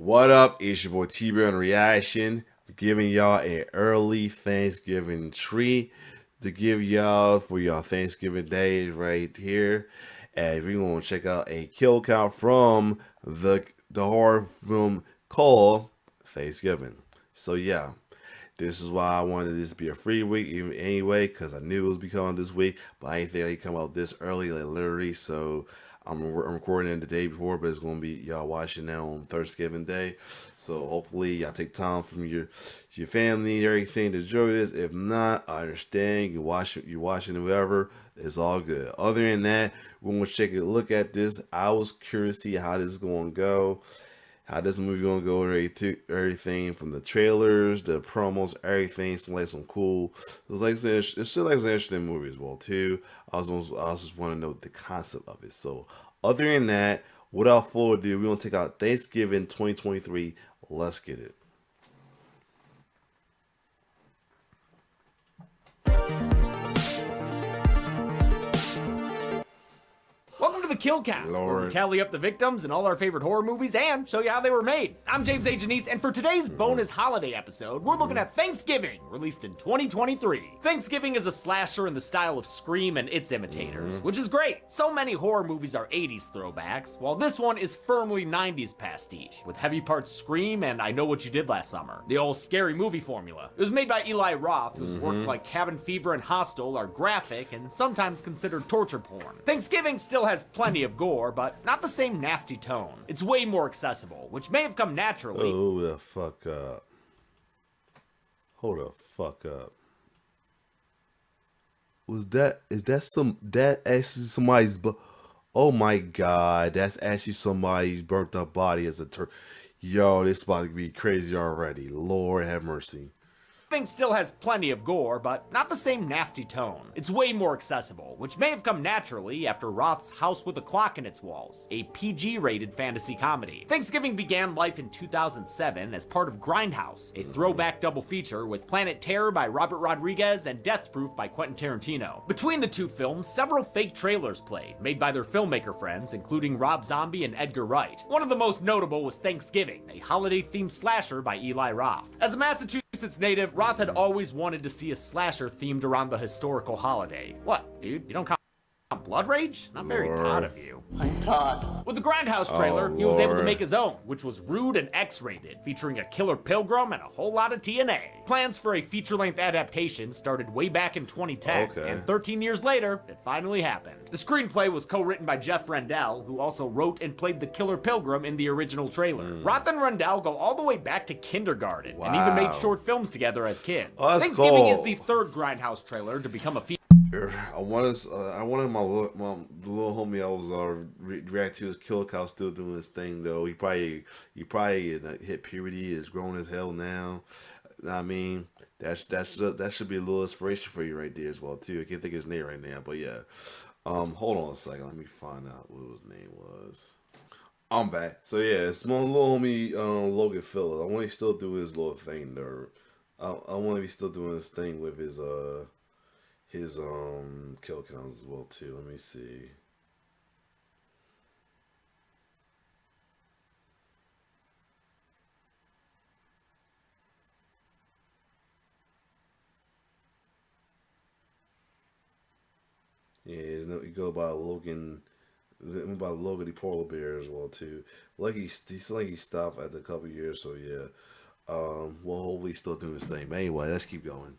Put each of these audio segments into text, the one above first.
What up? It's your boy T-Bear on Reaction, giving y'all an early Thanksgiving treat to give y'all for y'all Thanksgiving days right here. And we're gonna check out a kill count from the horror film called Thanksgiving. So yeah, this is why I wanted this to be a free week even anyway, because I knew it was becoming this week, but I ain't think they come out this early, like literally. So I'm recording it the day before, but it's gonna be y'all watching now on Thanksgiving Day. So hopefully y'all take time from your family and everything to enjoy this. If not, I understand. You're watching whatever. It's all good. Other than that, we're gonna take a look at this. I was curious to see how this is gonna go. How this movie gonna go? Everything from the trailers, the promos, everything. It's like some cool. It's still like an interesting movie as well too. I just want to know the concept of it. So other than that, without further ado, we're gonna take out Thanksgiving 2023. Let's get it. Welcome to the Kill Count, where we tally up the victims in all our favorite horror movies and show you how they were made. I'm James A. Janice, and for today's bonus holiday episode, we're looking at Thanksgiving, released in 2023. Thanksgiving is a slasher in the style of Scream and its imitators, which is great. So many horror movies are 80s throwbacks, while this one is firmly 90s pastiche, with heavy parts Scream and I Know What You Did Last Summer, the old scary movie formula. It was made by Eli Roth, whose work like Cabin Fever and Hostel are graphic and sometimes considered torture porn. Thanksgiving still has plenty of gore, but not the same nasty tone. It's way more accessible, which may have come naturally. Hold the fuck up. Hold the fuck up. That actually somebody's, oh my god, that's actually somebody's burnt up body as a Yo, this is about to be crazy already. Lord have mercy. Thanksgiving still has plenty of gore, but not the same nasty tone. It's way more accessible, which may have come naturally after Roth's House with a Clock in Its Walls, a PG-rated fantasy comedy. Thanksgiving began life in 2007 as part of Grindhouse, a throwback double feature with Planet Terror by Robert Rodriguez and Death Proof by Quentin Tarantino. Between the two films, several fake trailers played, made by their filmmaker friends, including Rob Zombie and Edgar Wright. One of the most notable was Thanksgiving, a holiday-themed slasher by Eli Roth. As a Massachusetts native, Roth had always wanted to see a slasher themed around the historical holiday. What, dude? You don't count Blood Rage? Not very proud of you. I'm Todd. With the Grindhouse trailer, he was able to make his own, which was rude and X-rated, featuring a killer pilgrim and a whole lot of TNA. Plans for a feature-length adaptation started way back in 2010, and 13 years later, it finally happened. The screenplay was co-written by Jeff Rendell, who also wrote and played the killer pilgrim in the original trailer. Roth and Rendell go all the way back to kindergarten, and even made short films together as kids. Thanksgiving is the third Grindhouse trailer to become a feature. I wanted my little homie I was react to his kill count still doing his thing though. He probably hit puberty, is grown as hell now. I mean, that should be a little inspiration for you right there as well too. I can't think of his name right now, but yeah. Hold on a second, let me find out what his name was. I'm back. So yeah, it's my little homie Logan Phillips. I want to still do his little thing there. I want to be still doing his thing with his kill counts as well too. Let me see. Yeah, you go by Logan the polar bear as well too. Like he stopped after a couple years, so yeah. Well, hopefully he's still doing his thing. But anyway, let's keep going.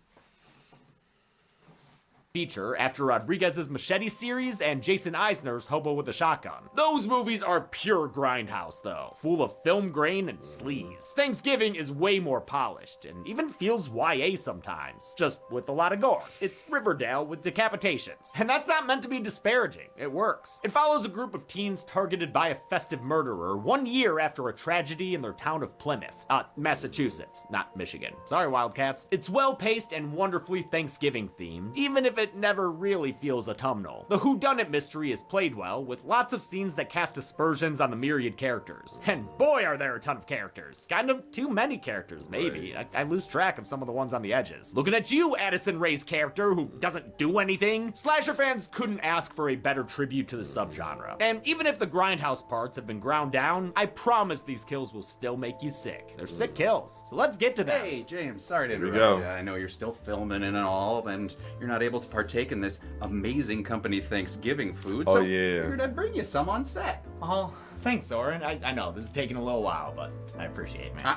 Feature after Rodriguez's Machete series and Jason Eisner's Hobo with a Shotgun. Those movies are pure Grindhouse though, full of film grain and sleaze. Thanksgiving is way more polished and even feels YA sometimes, just with a lot of gore. It's Riverdale with decapitations. And that's not meant to be disparaging, it works. It follows a group of teens targeted by a festive murderer 1 year after a tragedy in their town of Plymouth. Massachusetts, not Michigan. Sorry, Wildcats. It's well paced and wonderfully Thanksgiving themed, even if it never really feels autumnal. The whodunit mystery is played well, with lots of scenes that cast aspersions on the myriad characters. And boy, are there a ton of characters. Kind of too many characters, maybe. I lose track of some of the ones on the edges. Looking at you, Addison Rae's character, who doesn't do anything. Slasher fans couldn't ask for a better tribute to the subgenre. And even if the grindhouse parts have been ground down, I promise these kills will still make you sick. They're sick kills. So let's get to them. Hey, James, sorry to we interrupt go. you. I know you're still filming and all, and you're not able to partake in this amazing company Thanksgiving food. Oh, so yeah. I figured I'd bring you some on set. Oh, thanks, Soren. I know, this is taking a little while, but I appreciate it, man.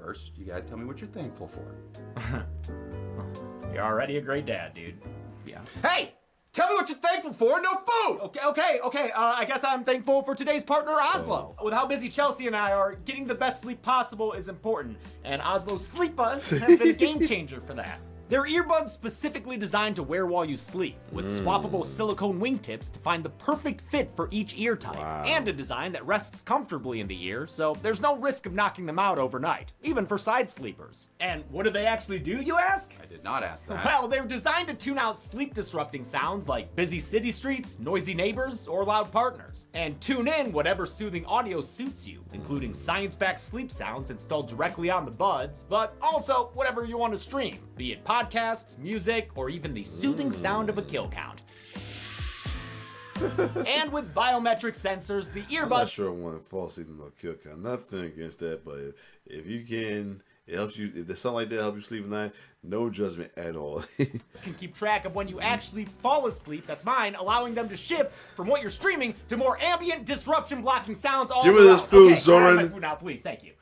First, you gotta tell me what you're thankful for. You're already a great dad, dude. Yeah. Hey! Tell me what you're thankful for, no food! Okay. I guess I'm thankful for today's partner, Oslo. With how busy Chelsea and I are, getting the best sleep possible is important, and Oslo's sleep buds have been a game changer for that. They're earbuds specifically designed to wear while you sleep, with swappable silicone wingtips to find the perfect fit for each ear type, and a design that rests comfortably in the ear, so there's no risk of knocking them out overnight, even for side sleepers. And what do they actually do, you ask? I did not ask that. Well, they're designed to tune out sleep-disrupting sounds like busy city streets, noisy neighbors, or loud partners, and tune in whatever soothing audio suits you, including science-backed sleep sounds installed directly on the buds, but also whatever you want to stream, be it podcasts, music, or even the soothing sound of a kill count. And with biometric sensors, the I'm not earbuds sure one fall asleep in no kill count. Nothing against that, but if you can, it helps you. If there's something like that help you sleep at night, no judgment at all. can keep track of when you actually fall asleep. That's mine, allowing them to shift from what you're streaming to more ambient disruption-blocking sounds all Give me around. this food, okay, can I have my Soren. food now, please. Thank you.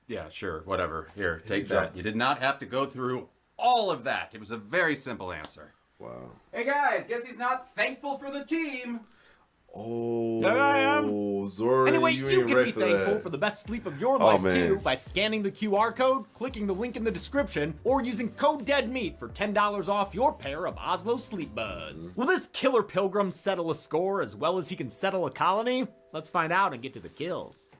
Yeah, sure, whatever. Here, take dropped that. You did not have to go through all of that. It was a very simple answer. Wow. Hey guys, guess he's not thankful for the team. Oh, There I am. Zoran, Anyway, you you ain't can ready be for thankful that. for the best sleep of your life man. too by scanning the QR code, clicking the link in the description, or using code DEADMEAT for $10 off your pair of Oslo Sleep Buds. Will this killer pilgrim settle a score as well as he can settle a colony? Let's find out and get to the kills.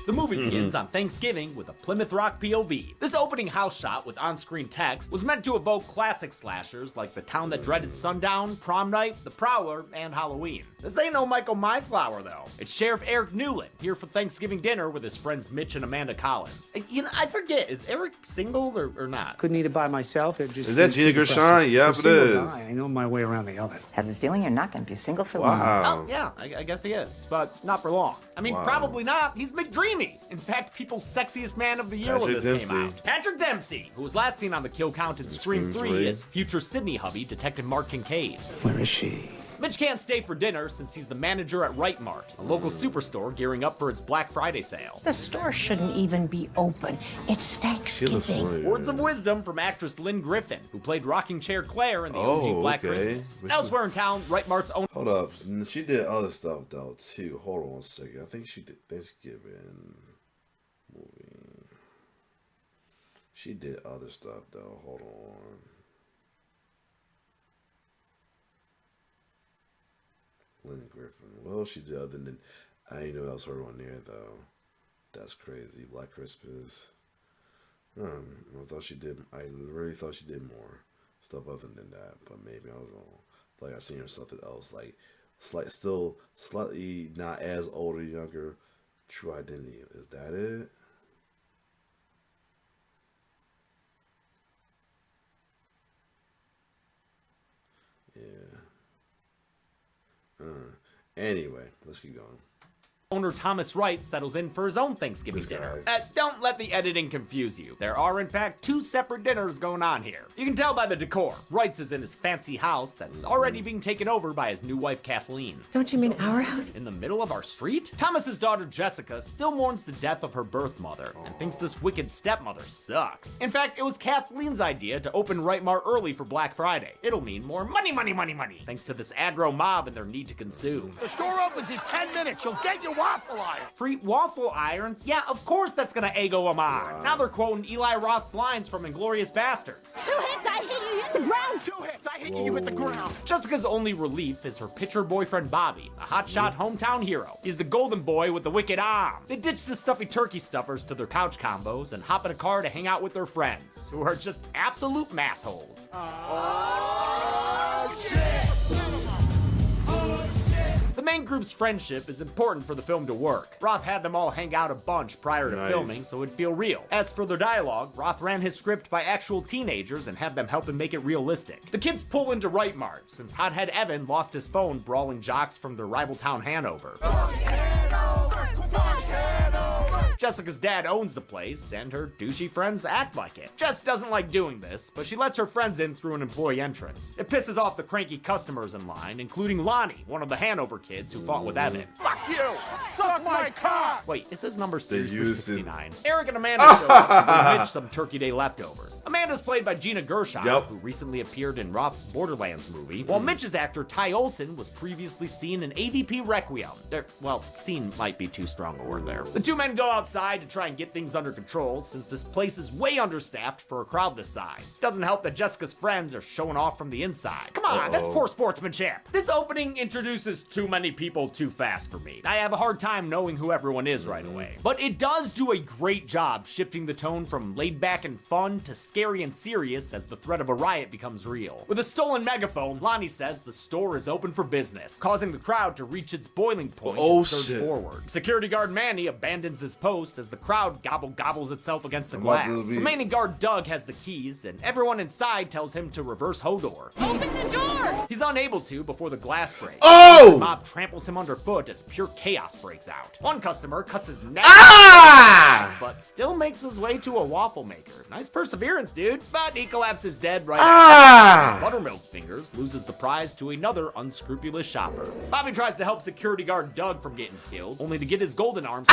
The movie begins on Thanksgiving with a Plymouth Rock POV. This opening house shot with on-screen text was meant to evoke classic slashers like The Town That Dreaded Sundown, Prom Night, The Prowler, and Halloween. This ain't no Michael Myflower though. It's Sheriff Eric Newland here for Thanksgiving dinner with his friends Mitch and Amanda Collins. And, you know, I forget, is Eric single or not? Couldn't eat it by myself. It just Is that seems Gina too Gershon? depressing. Yep, For a it single is. guy, I know my way around the oven. Have a feeling you're not going to be single for long. Wow. Oh, yeah, I guess he is, but not for long. I mean, Wow. probably not. He's McDreamy. In fact, people's sexiest man of the year when Patrick this came Dempsey. out. Patrick Dempsey, who was last seen on the kill count in Scream 3 as future Sydney hubby, Detective Mark Kincaid. Where is she? Mitch can't stay for dinner since he's the manager at Right Mart, a local superstore gearing up for its Black Friday sale. The store shouldn't even be open. It's She looks Thanksgiving. familiar. Words of wisdom from actress Lynn Griffin, who played rocking chair Claire in the OG Oh, Black okay. Christmas. But she- Elsewhere in town, Right Mart's own Hold up. She did other stuff though too. Hold on a second. I think she did Thanksgiving movie. She did other stuff though. Hold on. Lynn Griffin. Well, she did other than I ain't know else heard on there though. That's crazy. Black Christmas. I thought she did. I really thought she did more stuff other than that, but maybe I was wrong. Like I seen her something else, like still slightly not as old or younger. True Identity. Is that it? Yeah. Anyway, let's keep going. owner Thomas Wright settles in for his own Thanksgiving This dinner. guy. Don't let the editing confuse you. There are, in fact, two separate dinners going on here. You can tell by the decor. Wright's is in his fancy house that's already being taken over by his new wife, Kathleen. Don't you mean our house? In the middle of our street? Thomas's daughter, Jessica, still mourns the death of her birth mother and thinks this wicked stepmother sucks. In fact, it was Kathleen's idea to open Right Mart early for Black Friday. It'll mean more money, money, money, money, thanks to this aggro mob and their need to consume. The store opens in 10 minutes. You'll get your waffle iron. Free waffle irons? Yeah, of course that's gonna ego him on. Now they're quoting Eli Roth's lines from Inglourious Bastards. 2 hits, I hit you, you hit the ground. 2 hits, I hit you hit the ground. Jessica's only relief is her pitcher boyfriend Bobby, a hotshot hometown hero. He's the golden boy with the wicked arm. They ditch the stuffy turkey stuffers to their couch combos and hop in a car to hang out with their friends, who are just absolute massholes. The main group's friendship is important for the film to work. Roth had them all hang out a bunch prior to filming so it'd feel real. As for their dialogue, Roth ran his script by actual teenagers and had them help him make it realistic. The kids pull into Right Mart since hothead Evan lost his phone brawling jocks from their rival town Hanover. Jessica's dad owns the place, and her douchey friends act like it. Jess doesn't like doing this, but she lets her friends in through an employee entrance. It pisses off the cranky customers in line, including Lonnie, one of the Hanover kids who fought with Evan. Fuck you! Suck my cock! Wait, is his number seriously used it. 69? Eric and Amanda show up to bring Mitch some Turkey Day leftovers. Amanda's played by Gina Gershon, who recently appeared in Roth's Borderlands movie, while Mitch's actor Ty Olsson was previously seen in AVP Requiem. Well, seen might be too strong a word there. The two men go outside to try and get things under control since this place is way understaffed for a crowd this size. Doesn't help that Jessica's friends are showing off from the inside. Come on, that's poor sportsmanship. This opening introduces too many people too fast for me. I have a hard time knowing who everyone is right away. But it does do a great job shifting the tone from laid back and fun to scary and serious as the threat of a riot becomes real. With a stolen megaphone, Lonnie says the store is open for business, causing the crowd to reach its boiling point and surge forward. Security guard Manny abandons his post as the crowd gobbles itself against the glass. Remaining guard Doug has the keys, and everyone inside tells him to reverse Hodor. Open the door. He's unable to before the glass breaks. Oh! The mob tramples him underfoot as pure chaos breaks out. One customer cuts his neck, but still makes his way to a waffle maker. Nice perseverance, dude. But he collapses dead right after. Buttermilk Fingers loses the prize to another unscrupulous shopper. Bobby tries to help security guard Doug from getting killed, only to get his golden arm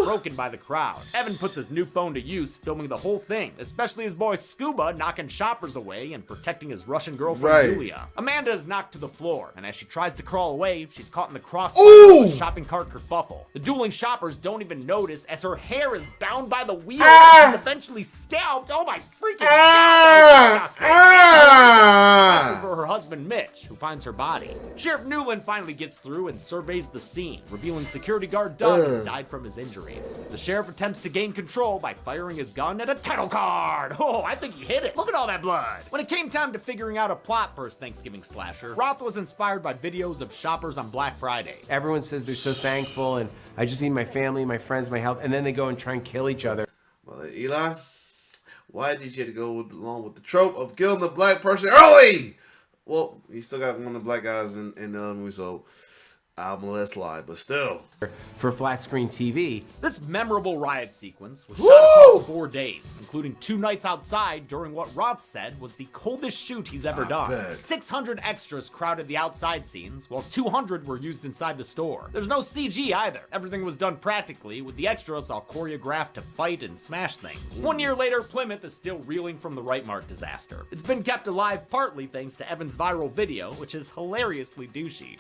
broken by the crowd. Evan puts his new phone to use, filming the whole thing, especially his boy Scuba knocking shoppers away and protecting his Russian girlfriend Yulia. Amanda is knocked to the floor, and as she tries to crawl away, she's caught in the crossfire of a shopping cart kerfuffle. The dueling shoppers don't even notice as her hair is bound by the wheel and she's eventually scalped. Oh my freaking god, especially for her husband Mitch, who finds her body. Sheriff Newland finally gets through and surveys the scene, revealing security guard Doug has died from his injuries. The sheriff attempts to gain control by firing his gun at a title card. Oh, I think he hit it. Look at all that blood. When it came time to figuring out a plot for his Thanksgiving slasher, Roth was inspired by videos of shoppers on Black Friday. Everyone says they're so thankful, and I just need my family, my friends, my health, and then they go and try and kill each other. Well, Eli, why did you have to go along with the trope of killing the black person early? Well, you still got one of the black guys in the other movie, so I'm gonna let slide, but still. For flat screen TV. This memorable riot sequence was shot across 4 days, including 2 nights outside during what Roth said was the coldest shoot he's ever done. 600 extras crowded the outside scenes, while 200 were used inside the store. There's no CG either. Everything was done practically, with the extras all choreographed to fight and smash things. 1 year later, Plymouth is still reeling from the Right Mart disaster. It's been kept alive partly thanks to Evan's viral video, which is hilariously douchey.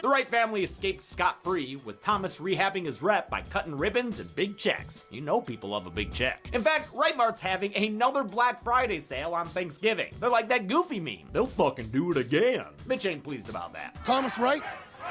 The Wright family escaped scot-free, with Thomas rehabbing his rep by cutting ribbons and big checks. You know people love a big check. In fact, Wright Mart's having another Black Friday sale on Thanksgiving. They're like that Goofy meme. They'll fucking do it again. Mitch ain't pleased about that. Thomas Wright,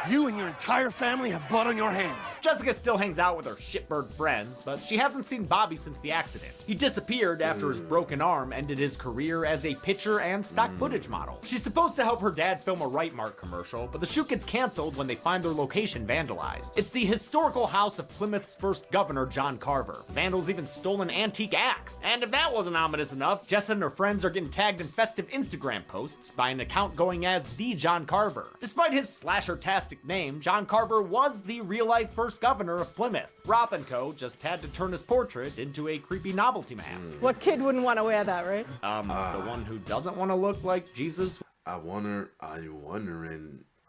you and your entire family have blood on your hands. Jessica still hangs out with her shitbird friends, but she hasn't seen Bobby since the accident. He disappeared after his broken arm ended his career as a pitcher and stock footage model. She's supposed to help her dad film a Right Mart commercial, but the shoot gets canceled when they find their location vandalized. It's the historical house of Plymouth's first governor, John Carver. The vandals even stole an antique axe. And if that wasn't ominous enough, Jess and her friends are getting tagged in festive Instagram posts by an account going as the John Carver. Despite his slasher-tastic name, John Carver was the real-life first governor of Plymouth. Roth & Co. just had to turn his portrait into a creepy novelty mask. What kid wouldn't want to wear that, right? The one who doesn't want to look like Jesus. I wonder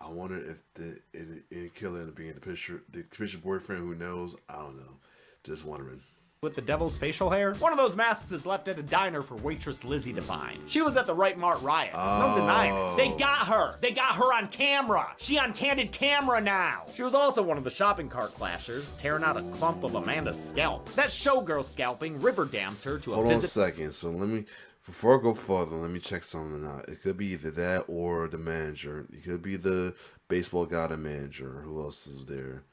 if the killer ended up being the pitcher boyfriend. Who knows? I don't know. Just wondering. with the devil's facial hair? One of those masks is left at a diner for waitress Lizzie to find. She was at the Right Mart riot. There's no denying it. They got her. They got her on camera. She on candid camera now. She was also one of the shopping cart clashers, tearing out a clump of Amanda's scalp. That showgirl scalping river dams her to a Hold on a visit. second. So let me, before I go further, let me check something out. It could be either that or the manager. It could be the baseball guy, the manager. Who else is there?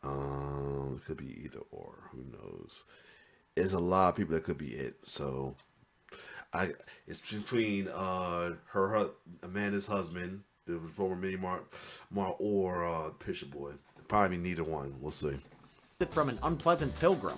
It could be either or. Who knows? There's a lot of people that could be it. So, it's between Amanda's husband, the former Mini Mart, or Pitcher Boy. Probably neither one. We'll see. From an unpleasant pilgrim.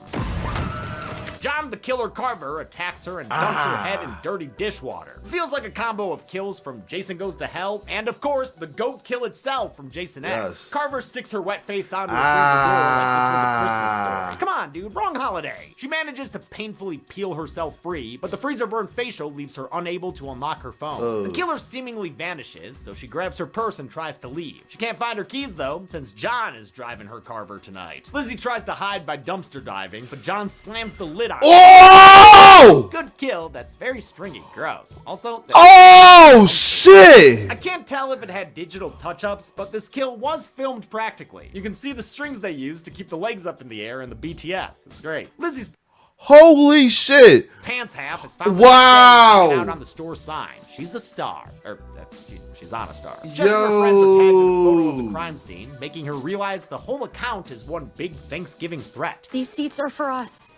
John the Killer Carver attacks her and dunks her head in dirty dishwater. Feels like a combo of kills from Jason Goes to Hell and, of course, the goat kill itself from Jason X. Yes. Carver sticks her wet face onto a freezer door like this was a Christmas story. Come on, dude, wrong holiday. She manages to painfully peel herself free, but the freezer burn facial leaves her unable to unlock her phone. The killer seemingly vanishes, so she grabs her purse and tries to leave. She can't find her keys, though, since John is driving her Carver tonight. Lizzie tries to hide by dumpster diving, but John slams the lid on her. Oh! Good kill, that's very stringy, gross. Also, Oh shit! I can't tell if it had digital touch-ups, but this kill was filmed practically. You can see the strings they used to keep the legs up in the air in the BTS. It's great. Lizzie's Holy shit! pants half is found Wow! out on the store sign. She's a star. She's on a star. Just her friends are tagged in a photo of the crime scene, making her realize the whole account is one big Thanksgiving threat. These seats are for us.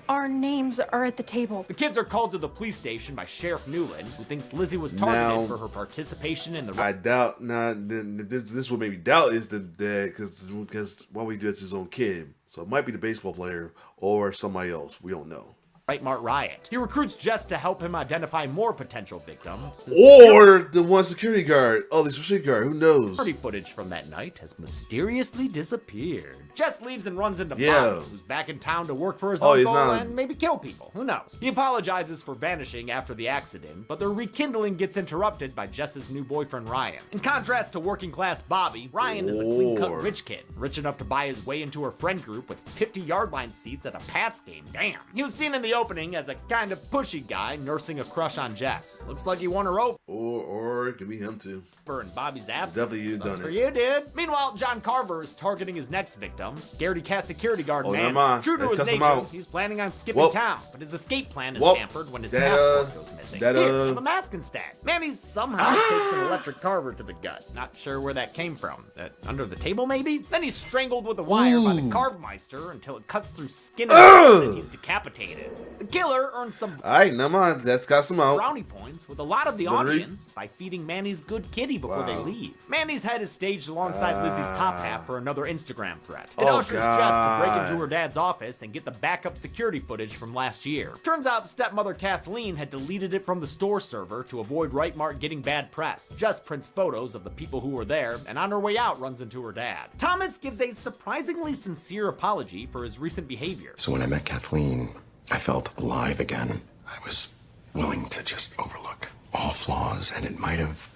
Our names are at the table. The kids are called to the police station by Sheriff Newland, who thinks Lizzie was targeted Now, for her participation in the... I doubt. This will maybe doubt is that because what we do is his own kid, so it might be the baseball player or somebody else. We don't know. Right Mart riot. He recruits Jess to help him identify more potential victims. Or the one security guard. Oh, the security guard. Who knows? Security footage from that night has mysteriously disappeared. Jess leaves and runs into Yeah. Bobby, who's back in town to work for his Oh, he's uncle not- and maybe kill people. Who knows? He apologizes for vanishing after the accident, but their rekindling gets interrupted by Jess's new boyfriend, Ryan. In contrast to working class Bobby, Ryan is a clean-cut Lord. rich kid, rich enough to buy his way into her friend group with 50-yard line seats at a Pats game. Damn. He was seen in the opening as a kind of pushy guy nursing a crush on Jess. Looks like he won her over Or it could be him too. in Bobby's absence. Definitely you Sucks done for it. you, dude. Meanwhile, John Carver is targeting his next victim, scaredy cat security guard Oh, man. never mind. True to They his cuss him nature, out. he's planning on skipping Well- town, but his escape plan is Well, hampered when his that, passport goes missing. that, Here, have a mask instead. Manny somehow takes an electric Carver to the gut. Not sure where that came from. Under the table, maybe? Then he's strangled with a wire by the Carvemeister until it cuts through skin and bone and he's decapitated. The killer earns some Alright, never mind. That's got some out. brownie points with a lot of the Literally? audience by feeding Manny's good kitty before they Wow. leave. Manny's head is staged alongside Lizzie's top half for another Instagram threat. It Oh, ushers Jess to break God. into her dad's office and get the backup security footage from last year. Turns out stepmother Kathleen had deleted it from the store server to avoid Right Mart getting bad press. Jess prints photos of the people who were there and on her way out runs into her dad. Thomas gives a surprisingly sincere apology for his recent behavior. So when I met Kathleen, I felt alive again. I was willing to just overlook all flaws, and it might have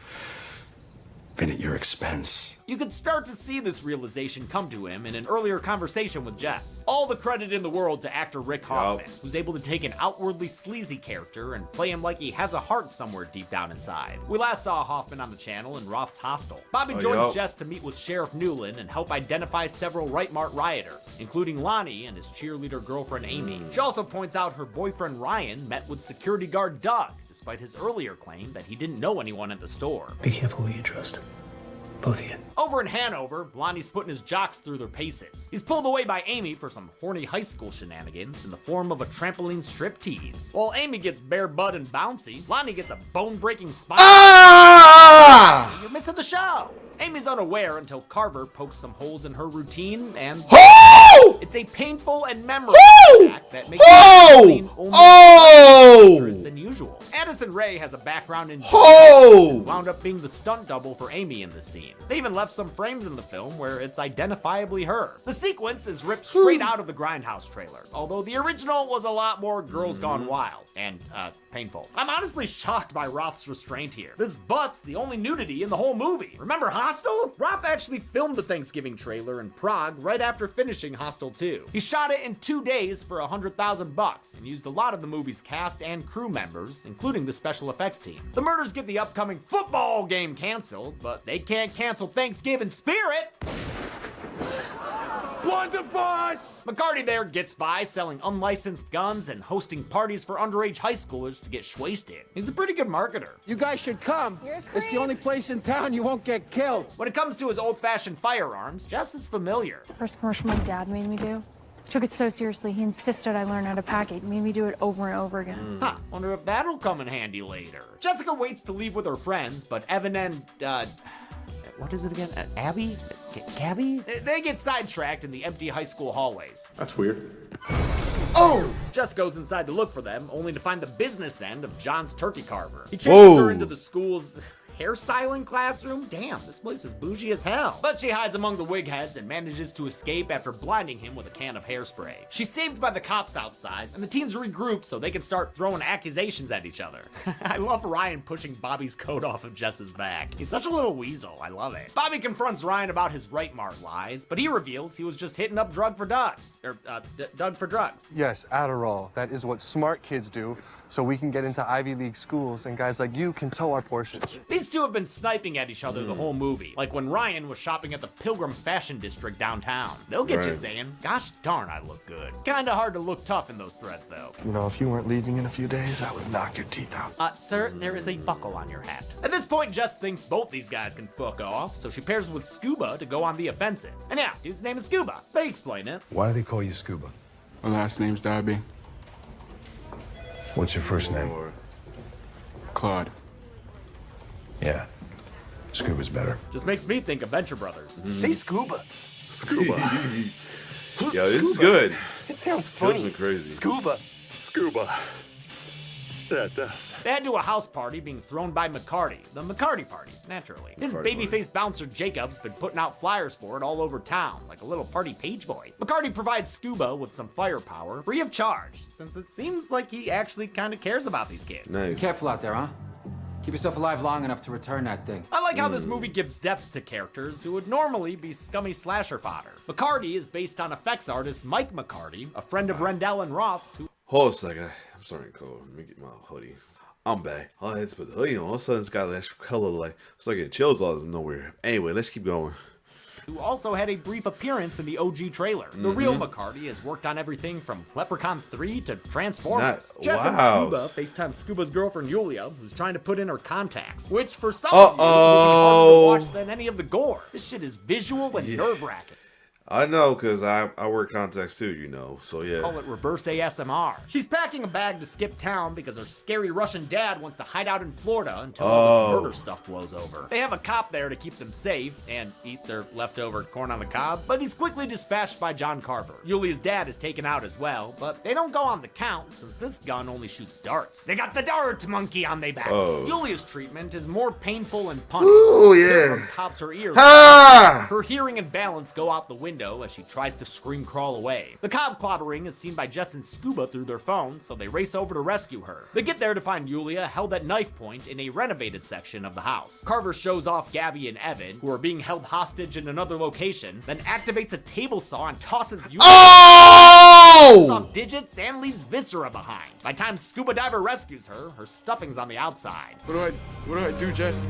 been at your expense. You could start to see this realization come to him in an earlier conversation with Jess. All the credit in the world to actor Rick Hoffman, who's able to take an outwardly sleazy character and play him like he has a heart somewhere deep down inside. We last saw Hoffman on the channel in Roth's Hostel. Bobby joins Jess to meet with Sheriff Newland and help identify several Right Mart rioters, including Lonnie and his cheerleader girlfriend Amy. She also points out her boyfriend Ryan met with security guard Doug, despite his earlier claim that he didn't know anyone at the store. Be careful who you trust. Both of you. Over in Hanover, Lonnie's putting his jocks through their paces. He's pulled away by Amy for some horny high school shenanigans in the form of a trampoline strip tease. While Amy gets bare butt and bouncy, Lonnie gets a bone-breaking spine. Ah! You're missing the show. Amy's unaware until Carver pokes some holes in her routine, and Oh! it's a painful and memorable fact that makes Oh! Oh! worse than usual. Addison Rae has a background in Oh! and wound up being the stunt double for Amy in the scene. They even left some frames in the film where it's identifiably her. The sequence is ripped straight out of the Grindhouse trailer, although the original was a lot more Girls Gone Wild and painful. I'm honestly shocked by Roth's restraint here. This butt's the only nudity in the whole movie. Remember Hostel? Roth actually filmed the Thanksgiving trailer in Prague right after finishing Hostel 2. He shot it in 2 days for $100,000 and used a lot of the movie's cast and crew members, including the special effects team. The murders get the upcoming football game canceled, but they can't cancel Thanksgiving spirit. Blunderbuss! McCarty there gets by selling unlicensed guns and hosting parties for underage high schoolers to get wasted. He's a pretty good marketer. You guys should come. You're a It's the creep. only place in town you won't get killed. When it comes to his old-fashioned firearms, Jess is familiar. First commercial my dad made me do. Took it so seriously, he insisted I learn how to pack it. Made me do it over and over again. Huh, wonder if that'll come in handy later. Jessica waits to leave with her friends, but Evan and, what is it again? Abby? Gabby? They get sidetracked in the empty high school hallways. That's weird. Oh! Jess goes inside to look for them, only to find the business end of John's turkey carver. He chases her into the school's hairstyling classroom? Damn, this place is bougie as hell. But she hides among the wig heads and manages to escape after blinding him with a can of hairspray. She's saved by the cops outside, and the teens regroup so they can start throwing accusations at each other. I love Ryan pushing Bobby's coat off of Jess's back. He's such a little weasel, I love it. Bobby confronts Ryan about his right mart lies, but he reveals he was just hitting up Doug for drugs. Doug for drugs. Yes, Adderall. That is what smart kids do, so we can get into Ivy League schools and guys like you can tow our Porsches. These two have been sniping at each other the whole movie, like when Ryan was shopping at the Pilgrim Fashion District downtown. They'll get you saying, gosh darn, I look good. Kinda hard to look tough in those threads, though. You know, if you weren't leaving in a few days, I would knock your teeth out. Sir, there is a buckle on your hat. At this point, Jess thinks both these guys can fuck off, so she pairs with Scuba to go on the offensive. And yeah, dude's name is Scuba. They explain it. Why do they call you Scuba? My last name's Darby. What's your first name? Claude. Yeah, Scuba's better. Just makes me think of Venture Brothers. Say scuba. Yo, this is good. It sounds Feels funny. me crazy. Scuba. Scuba. That does. They head to a house party being thrown by McCarty. The McCarty party, naturally. His babyface bouncer Jacob's been putting out flyers for it all over town, like a little party page boy. McCarty provides Scuba with some firepower, free of charge, since it seems like he actually kind of cares about these kids. Nice. Be careful out there, huh? Keep yourself alive long enough to return that thing. I like how this movie gives depth to characters who would normally be scummy slasher fodder. McCarty is based on effects artist Mike McCarty, a friend of Rendell and Roth's, who Hold on a second. I'm starting to cold. Let me get my hoodie. I'm back. All I had to put the hoodie on. All of a sudden, it's got an extra color. Like, it's like getting chills out of nowhere. Anyway, let's keep going. who also had a brief appearance in the OG trailer. The real McCarty has worked on everything from Leprechaun 3 to Transformers. Jess and Scuba FaceTime Scuba's girlfriend Yulia, who's trying to put in her contacts, which for some of you will be harder to watch than any of the gore. This shit is visual and nerve-wracking. I know, because I wear contacts too, you know, so yeah. Call it reverse ASMR. She's packing a bag to skip town because her scary Russian dad wants to hide out in Florida until all this murder stuff blows over. They have a cop there to keep them safe and eat their leftover corn on the cob, but he's quickly dispatched by John Carver. Yulia's dad is taken out as well, but they don't go on the count since this gun only shoots darts. They got the dart monkey on their back. Yulia's treatment is more painful and punny. Ooh, yeah. Pops her ears. Ah! Her hearing and balance go out the window as she tries to scream crawl away. The cob clobbering is seen by Jess and Scuba through their phone, so they race over to rescue her. They get there to find Yulia held at knife point in a renovated section of the house. Carver shows off Gabby and Evan, who are being held hostage in another location, then activates a table saw and tosses Yulia off digits and leaves viscera behind. By the time Scuba Diver rescues her, her stuffing's on the outside. What do I do, Jess?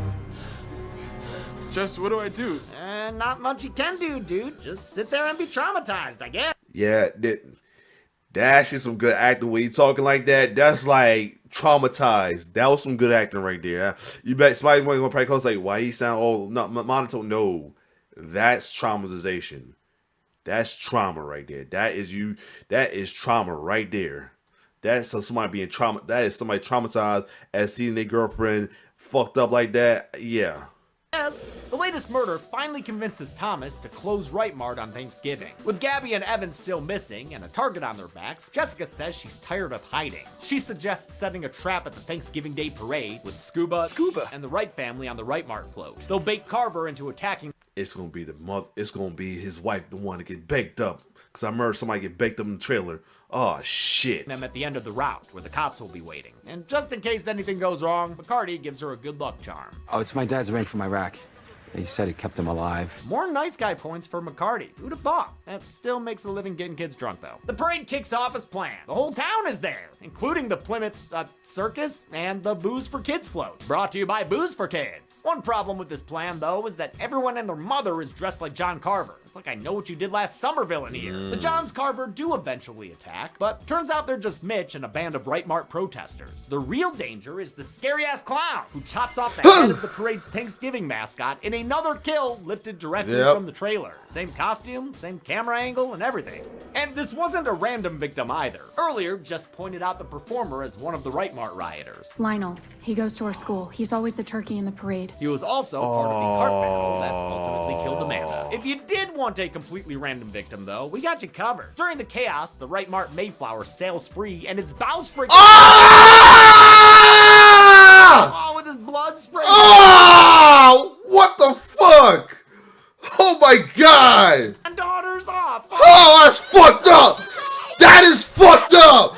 Jess, what do I do? Not much you can do, dude. Just sit there and be traumatized, I guess. Yeah, that's just some good acting. When you talking like that, that's like traumatized. That was some good acting right there. You bet somebody gonna probably call like, why he sound all not monotone? No, that's traumatization. That's trauma right there. That is trauma right there. That's somebody being trauma. That is somebody traumatized as seeing their girlfriend fucked up like that. Yeah. Yes, the latest murder finally convinces Thomas to close Right Mart on Thanksgiving. With Gabby and Evan still missing and a target on their backs, Jessica says she's tired of hiding. She suggests setting a trap at the Thanksgiving Day parade with Scuba and the Wright family on the Right Mart float. They'll bait Carver into attacking. It's gonna be it's gonna be his wife, the one to get baked up. Cause I remember somebody get baked up in the trailer. Oh shit. Them at the end of the route where the cops will be waiting. And just in case anything goes wrong, McCarty gives her a good luck charm. Oh, it's my dad's range from Iraq. He said it kept him alive. More nice guy points for McCarty. Who'd have thought? That still makes a living getting kids drunk, though. The parade kicks off as planned. The whole town is there, including the Plymouth Circus and the Booze for Kids float. Brought to you by Booze for Kids. One problem with this plan, though, is that everyone and their mother is dressed like John Carver. It's like I know what you did last summer villain here. The Johns Carver do eventually attack, but turns out they're just Mitch and a band of Right Mart protesters. The real danger is the scary-ass clown who chops off the head of the parade's Thanksgiving mascot in another kill lifted directly from the trailer. Same costume, same camera angle, and everything. And this wasn't a random victim either. Earlier, Jess pointed out the performer as one of the Right Mart rioters. Lionel. He goes to our school. He's always the turkey in the parade. He was also part of the cart battle that ultimately killed Amanda. If you did want a completely random victim, though, we got you covered. During the chaos, the Right Mart Mayflower sails free, and its bowsprit with his blood spraying. Oh, what the fuck? Oh my god! And daughter's off. Oh, that's fucked up. That is fucked up.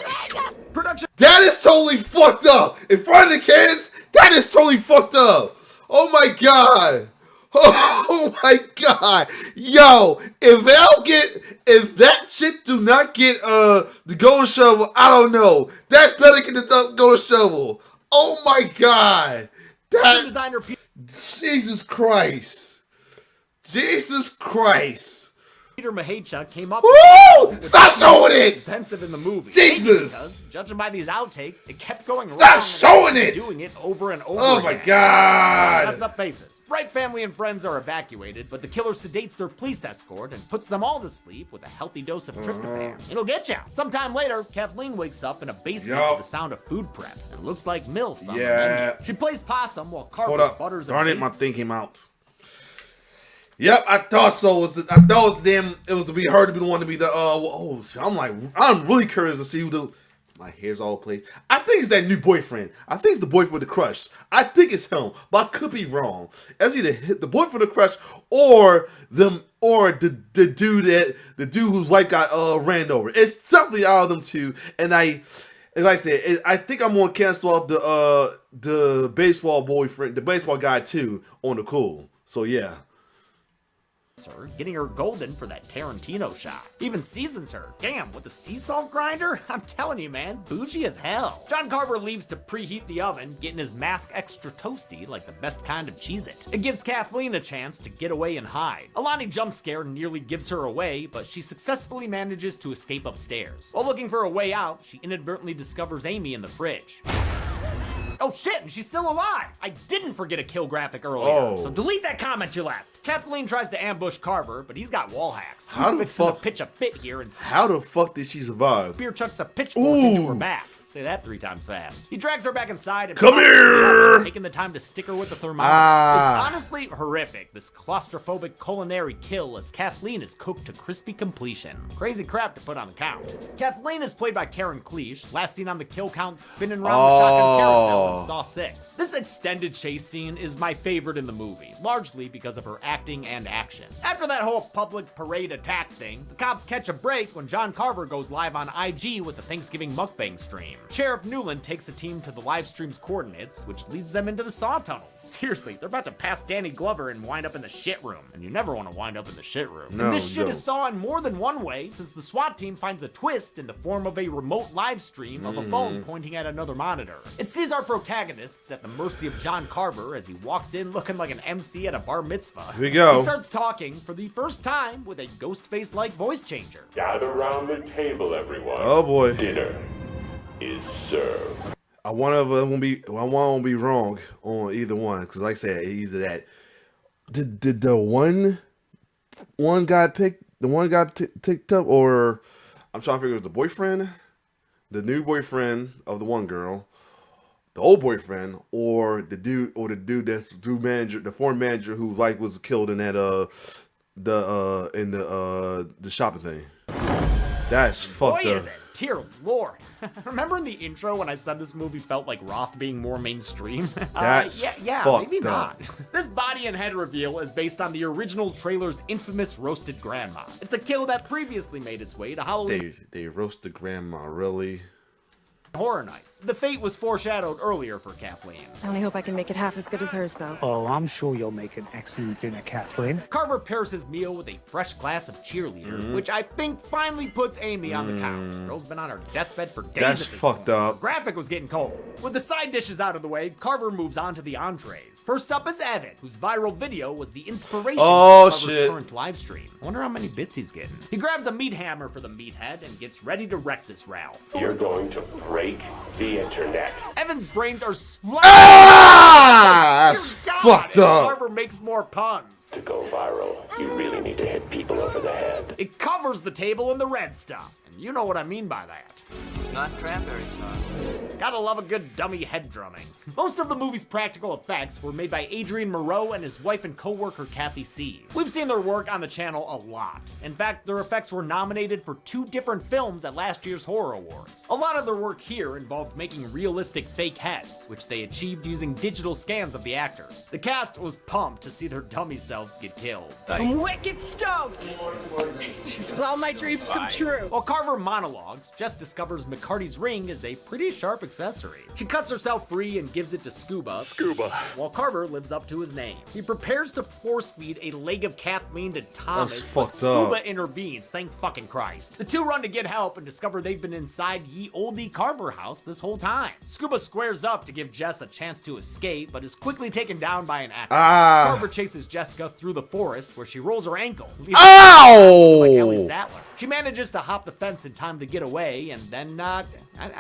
Production. That is totally fucked up. In front of the kids, that is totally fucked up. Oh my god. Oh my god. Yo, if that shit do not get the golden shovel, I don't know. That better get the golden shovel. Oh my god. That Designer Jesus Christ. Jesus Christ. Peter Mahecha came up Woo! Stop showing it! Expensive in the movie. Jesus! Because, judging by these outtakes, it kept going Stop wrong showing it! Doing it over and over Oh again. my god! Messed up faces. Wright family and friends are evacuated, but the killer sedates their police escort and puts them all to sleep with a healthy dose of tryptophan. It'll get ya. Sometime later, Kathleen wakes up in a basement to the sound of food prep. It looks like MILFs on the menu. She plays possum while Carver butters Darn and it, my bastes. thing came out. Yep, I thought so. I thought it was to be her to be the one to be the I'm really curious to see who the my hair's all placed. I think it's that new boyfriend. I think it's the boyfriend with the crush. I think it's him, but I could be wrong. It's either the boyfriend with the crush or the dude whose wife got ran over. It's definitely out of them two. And like I said, I think I'm gonna cancel out the baseball boyfriend, the baseball guy too, on the cool. So yeah. Getting her golden for that Tarantino shot. Even seasons her. Damn, with a sea salt grinder? I'm telling you, man, bougie as hell. John Carver leaves to preheat the oven, getting his mask extra toasty like the best kind of Cheez-It. It gives Kathleen a chance to get away and hide. Alani jump scare nearly gives her away, but she successfully manages to escape upstairs. While looking for a way out, she inadvertently discovers Amy in the fridge. Oh shit, and she's still alive! I didn't forget a kill graphic earlier, so delete that comment you left. Kathleen tries to ambush Carver, but he's got wall hacks. He's fixing to pitch a fit here and how the fuck did she survive? Spear chucks a pitchfork into her back. Say that 3 times fast. He drags her back inside and come here, taking the time to stick her with the thermometer. It's honestly horrific, this claustrophobic culinary kill as Kathleen is cooked to crispy completion. Crazy crap to put on the count. Kathleen is played by Karen Cleach, last seen on the kill count spinning around the shotgun carousel in Saw 6. This extended chase scene is my favorite in the movie, largely because of her acting and action. After that whole public parade attack thing, the cops catch a break when John Carver goes live on IG with the Thanksgiving mukbang stream. Sheriff Newland takes a team to the live stream's coordinates, which leads them into the saw tunnels. Seriously, they're about to pass Danny Glover and wind up in the shit room. And you never want to wind up in the shit room. No, and this shit is saw in more than one way, since the SWAT team finds a twist in the form of a remote live stream of a phone pointing at another monitor. It sees our protagonists at the mercy of John Carver as he walks in looking like an MC at a bar mitzvah. Here we go. He starts talking for the first time with a ghost face-like voice changer. Gather around the table, everyone. Oh boy. Dinner is served. I won't be wrong on either one, because like I said, either that. Did the one guy ticked up, or I'm trying to figure it was the boyfriend, the new boyfriend of the one girl, the old boyfriend, or the dude that's the foreign manager whose wife was killed in that the shopping thing. That's fucked Boy, up. is it. Dear Lord. Remember in the intro when I said this movie felt like Roth being more mainstream? That's yeah, fucked maybe up. not. This body and head reveal is based on the original trailer's infamous roasted grandma. It's a kill that previously made its way to Halloween. They roasted grandma, really? Horror Nights. The fate was foreshadowed earlier for Kathleen. I only hope I can make it half as good as hers, though. Oh, I'm sure you'll make an excellent dinner, Kathleen. Carver pairs his meal with a fresh glass of cheerleader, which I think finally puts Amy on the couch. Girl's been on her deathbed for days. That's at this fucked point. up. The graphic was getting cold. With the side dishes out of the way, Carver moves on to the entrees. First up is Evan, whose viral video was the inspiration for Carver's current live stream. I wonder how many bits he's getting. He grabs a meat hammer for the meathead and gets ready to wreck this Ralph. You're going to break the internet. Evan's brains are splattered. That's fucked up. Carver makes more puns. To go viral, you really need to hit people over the head. It covers the table in the red stuff, and you know what I mean by that. It's not cranberry sauce. Gotta love a good dummy head drumming. Most of the movie's practical effects were made by Adrian Moreau and his wife and co-worker Kathy C. We've seen their work on the channel a lot. In fact, their effects were nominated for 2 different films at last year's Horror Awards. A lot of their work here involved making realistic fake heads, which they achieved using digital scans of the actors. The cast was pumped to see their dummy selves get killed. I'm wicked stoked! All my dreams come true. While Carver monologues, Jess discovers McCarty's ring is a pretty sharp accessory. She cuts herself free and gives it to Scuba, while Carver lives up to his name. He prepares to force feed a leg of Kathleen to Thomas, but Scuba intervenes, thank fucking Christ. The two run to get help and discover they've been inside ye olde Carver house this whole time. Scuba squares up to give Jess a chance to escape, but is quickly taken down by an accident. Carver chases Jessica through the forest where she rolls her ankle, leaving her like Ellie Sattler. She manages to hop the fence in time to get away, and then, I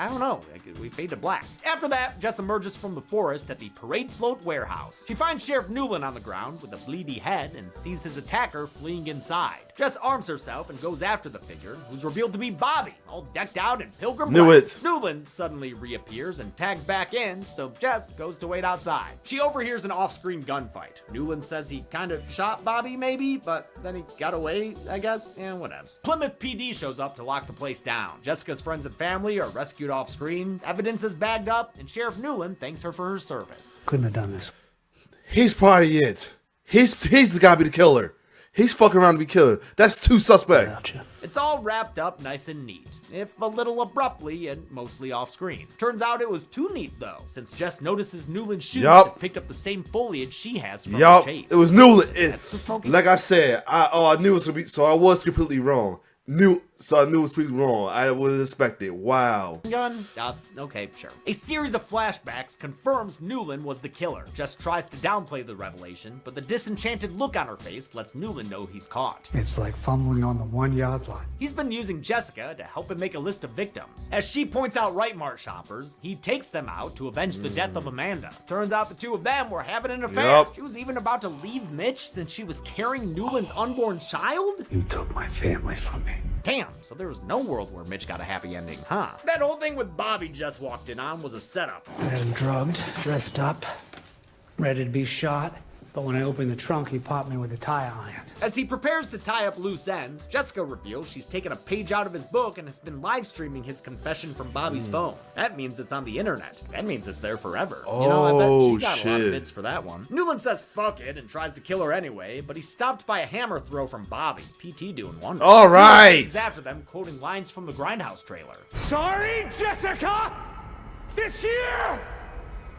don't know, we fade to black. After that, Jess emerges from the forest at the Parade Float warehouse. She finds Sheriff Newland on the ground with a bleedy head and sees his attacker fleeing inside. Jess arms herself and goes after the figure, who's revealed to be Bobby, all decked out in pilgrim black. Newland suddenly reappears and tags back in, so Jess goes to wait outside. She overhears an off-screen gunfight. Newland says he kind of shot Bobby, maybe, but then he got away, I guess. Yeah, whatevs. Plymouth PD shows up to lock the place down. Jessica's friends and family are rescued off-screen, evidence is bagged up, and Sheriff Newland thanks her for her service. Couldn't have done this. He's probably it. He's the guy to be the killer. He's fucking around to be killed. That's 2 suspects. It's all wrapped up nice and neat, if a little abruptly and mostly off-screen. Turns out it was too neat though, since Jess notices Newland's shoes have picked up the same foliage she has from the chase. It was Newland. That's the smoking. Like I said, I knew it was gonna be, so I was completely wrong. I knew it was completely wrong. I would expect it. Wow. Gun? Okay, sure. A series of flashbacks confirms Newland was the killer. Jess tries to downplay the revelation, but the disenchanted look on her face lets Newland know he's caught. It's like fumbling on the 1-yard line. He's been using Jessica to help him make a list of victims. As she points out Right Mart shoppers, he takes them out to avenge the death of Amanda. Turns out the two of them were having an affair. She was even about to leave Mitch since she was carrying Newland's unborn child? You took my family from me. Damn, so there was no world where Mitch got a happy ending, huh? That whole thing with Bobby Jess walked in on was a setup. I had him drugged, dressed up, ready to be shot. But when I opened the trunk, he popped me with a tire iron. As he prepares to tie up loose ends, Jessica reveals she's taken a page out of his book and has been live streaming his confession from Bobby's phone. That means it's on the internet. That means it's there forever. You know, I bet she got a lot of bits for that one. Newland says fuck it and tries to kill her anyway, but he's stopped by a hammer throw from Bobby. PT doing wonders. All right. He's after them, quoting lines from the Grindhouse trailer. Sorry, Jessica! This year,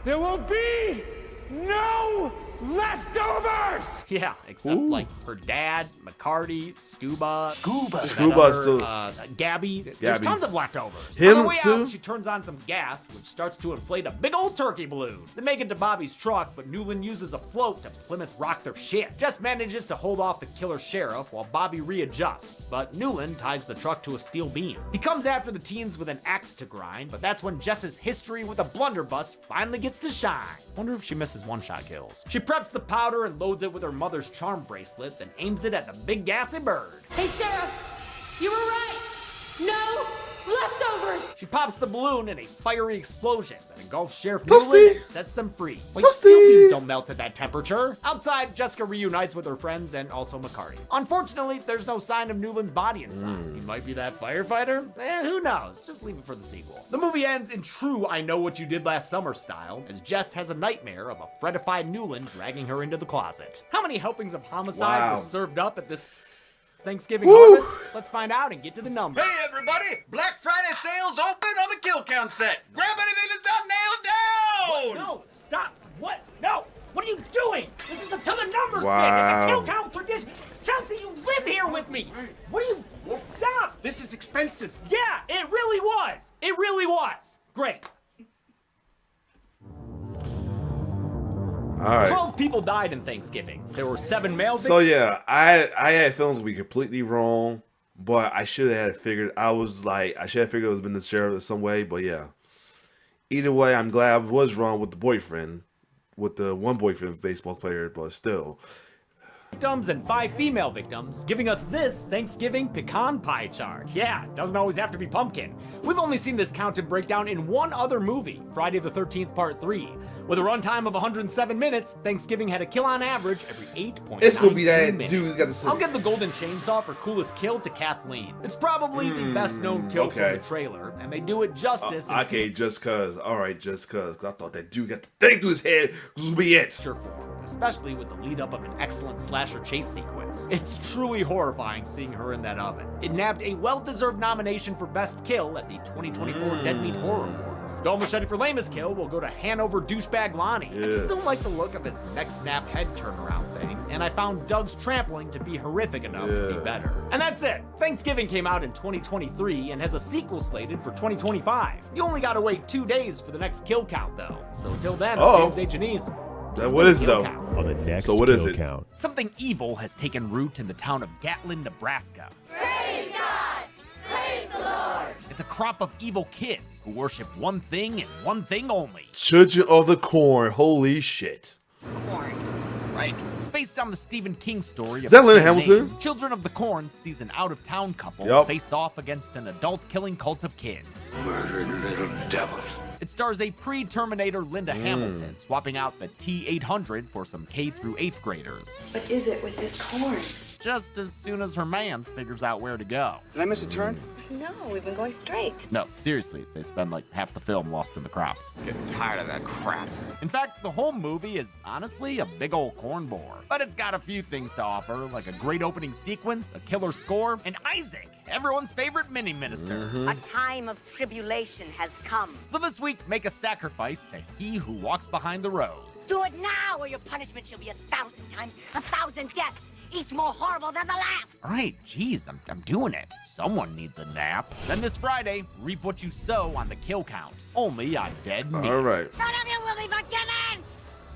there will be no leftovers! Yeah, except like her dad, McCarty, Scuba, Gabby. There's tons of leftovers. On the way out, she turns on some gas, which starts to inflate a big old turkey balloon. They make it to Bobby's truck, but Newland uses a float to Plymouth Rock their shit. Jess manages to hold off the killer sheriff while Bobby readjusts, but Newland ties the truck to a steel beam. He comes after the teens with an axe to grind, but that's when Jess's history with a blunderbuss finally gets to shine. Wonder if she misses one-shot kills. She preps the powder and loads it with her mother's charm bracelet, then aims it at the big gassy bird. Hey, Sheriff, you were right. No leftovers. She pops the balloon in a fiery explosion that engulfs Sheriff Newland and sets them free. Wait, steel beams don't melt at that temperature. Outside, Jessica reunites with her friends and also McCarty. Unfortunately, there's no sign of Newland's body inside. He might be that firefighter? Who knows? Just leave it for the sequel. The movie ends in true I Know What You Did Last Summer style, as Jess has a nightmare of a fretified Newland dragging her into the closet. How many helpings of homicide were served up at this Thanksgiving harvest? Let's find out and get to the numbers. Hey everybody! Black Friday sales open on the kill count set. Grab anything that's not nailed down! What? No, stop. What? No. What are you doing? This is until the numbers Wow. It's a kill count tradition. Chelsea, you live here with me. What are you? Stop. This is expensive. Yeah, it really was. It really was. Great. All right. 12 people died in Thanksgiving. There were 7 male victims. So yeah, I had feelings to be completely wrong, but I should have figured. I should have figured it was been the sheriff in some way. But yeah, either way, I'm glad I was wrong with the boyfriend, with the one boyfriend baseball player. But still, victims and 5 female victims, giving us this Thanksgiving pecan pie chart. Yeah, doesn't always have to be pumpkin. We've only seen this count and breakdown in one other movie, Friday the 13th Part 3. With a runtime of 107 minutes, Thanksgiving had a kill on average every 8.9 it's gonna be that minutes. dude got to. I'll give the golden chainsaw for coolest kill to Kathleen. It's probably the best known kill from the trailer, and they do it justice. Okay, just cause. All right, just cause. I thought that dude got the thing to his head. This will be it. Especially with the lead up of an excellent slasher chase sequence. It's truly horrifying seeing her in that oven. It nabbed a well-deserved nomination for Best Kill at the 2024 Dead Meat Horror Awards. Gold Machete for lamest kill will go to Hanover douchebag Lonnie. I just don't like the look of his neck snap head turnaround thing, and I found Doug's trampling to be horrific enough to be better. And that's it. Thanksgiving came out in 2023 and has a sequel slated for 2025. You only gotta wait 2 days for the next kill count though. So until then, I'm James A. Janice. What is it though? On the next so what is it? count. Something evil has taken root in the town of Gatlin, Nebraska. Praise God! Praise the Lord! It's a crop of evil kids who worship one thing and one thing only. Children of the Corn. Holy shit. Corn. Right. Based on the Stephen King story Is that Leonard Hamilton? Name, Children of the Corn sees an out-of-town couple face off against an adult-killing cult of kids. Murdered little devils. It stars a pre-Terminator Linda Hamilton, swapping out the T-800 for some K through 8th graders. What is it with this corn? Just as soon as her mans figures out where to go. Did I miss a turn? No, we've been going straight. No, seriously, they spend like half the film lost in the crops. Getting tired of that crap. In fact, the whole movie is honestly a big old corn bore. But it's got a few things to offer, like a great opening sequence, a killer score, and Isaac, everyone's favorite mini-minister. A time of tribulation has come. So this week, make a sacrifice to he who walks behind the rose. Do it now, or your punishment shall be 1,000 times 1,000 deaths, each more horrible than the last. All right, geez, I'm doing it. Someone needs a nap. Then this Friday, reap what you sow on the kill count. Only on Dead Meat. All right. None of you will be forgiven.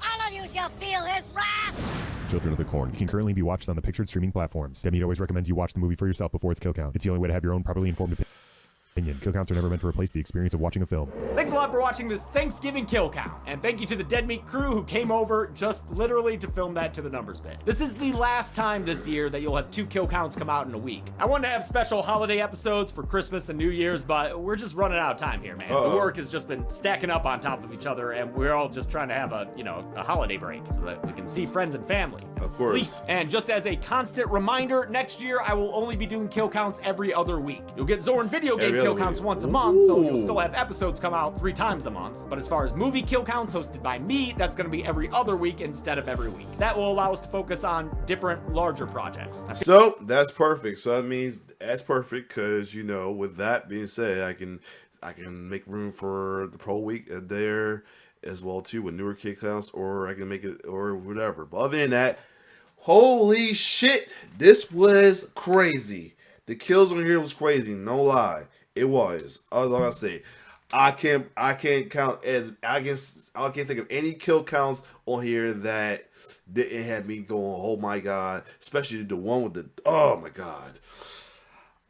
All of you shall feel his wrath. Children of the Corn. You can currently be watched on the pictured streaming platforms. Dead Meat always recommends you watch the movie for yourself before its kill count. It's the only way to have your own properly informed opinion. Kill counts are never meant to replace the experience of watching a film. Thanks a lot for watching this Thanksgiving kill count, and thank you to the Dead Meat crew who came over just literally to film that to the numbers bit. This is the last time this year that you'll have 2 kill counts come out in a week. I wanted to have special holiday episodes for Christmas and New Year's, but we're just running out of time here, man. The work has just been stacking up on top of each other, and we're all just trying to have a holiday break so that we can see friends and family. And of course. Sleep. And just as a constant reminder, next year I will only be doing kill counts every other week. You'll get Zorn video game kill counts once a month, so you'll still have episodes come out 3 times a month. But as far as movie kill counts hosted by me, that's going to be every other week instead of every week. That will allow us to focus on different, larger projects. So that's perfect. So that means that's perfect because with that being said, I can make room for the pro week there as well too with newer kill counts, or I can make it or whatever. But other than that, holy shit, this was crazy. The kills on here was crazy, no lie. It was. All I say, I can't count as I can't think of any kill counts on here that didn't have me going, oh my god. Especially the one with the, oh my god.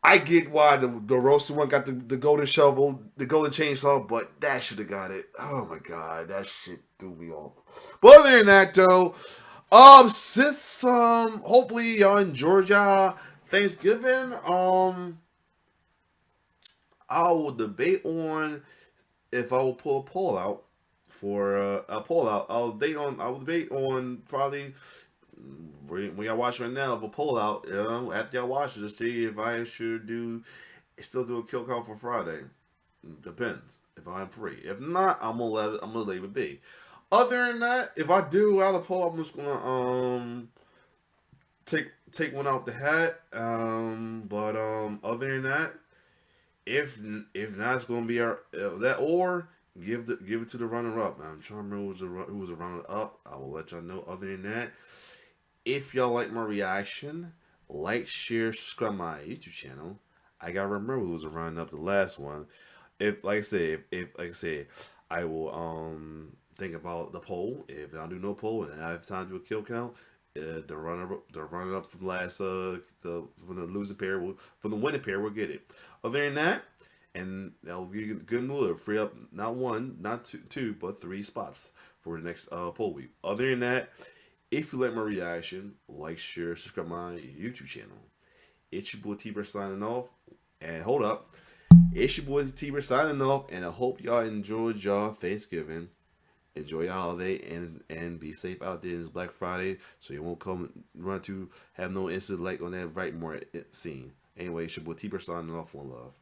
I get why the roasted one got the golden shovel, the golden chainsaw, but that should have got it. Oh my god, that shit threw me off. But other than that though, since hopefully y'all enjoyed y'all Thanksgiving, I will debate on if I will pull a poll out for a poll out. I will debate on probably when y'all watch right now. But pull out, after y'all watch it to see if I should still do a kill count for Friday. Depends if I'm free. If not, I'm gonna leave it be. Other than that, if I do out a poll, I'm just gonna take one out the hat. But other than that, if not, it's gonna be our that or give it to the runner up. I'm trying to remember who was a runner up. I will let y'all know. Other than that, if y'all like my reaction, like, share, subscribe to my YouTube channel. I gotta remember who was a runner up the last one. If like I said, if like I said, I will think about the poll. If I do no poll and I have time to do a kill count, the runner up from last from the losing pair will from the winning pair will get it. Other than that, and that'll be a good move. Free up not one, not two, but 3 spots for the next poll week. Other than that, if you like my reaction, like, share, subscribe to my YouTube channel. It's your boy T-Bird signing off. And hold up. It's your boy T-Bird signing off. And I hope y'all enjoyed y'all Thanksgiving. Enjoy your holiday and be safe out there. It's Black Friday, so you won't run to have no instant like on that right more scene. Anyway, it's your boy T-Bird signing off. One love.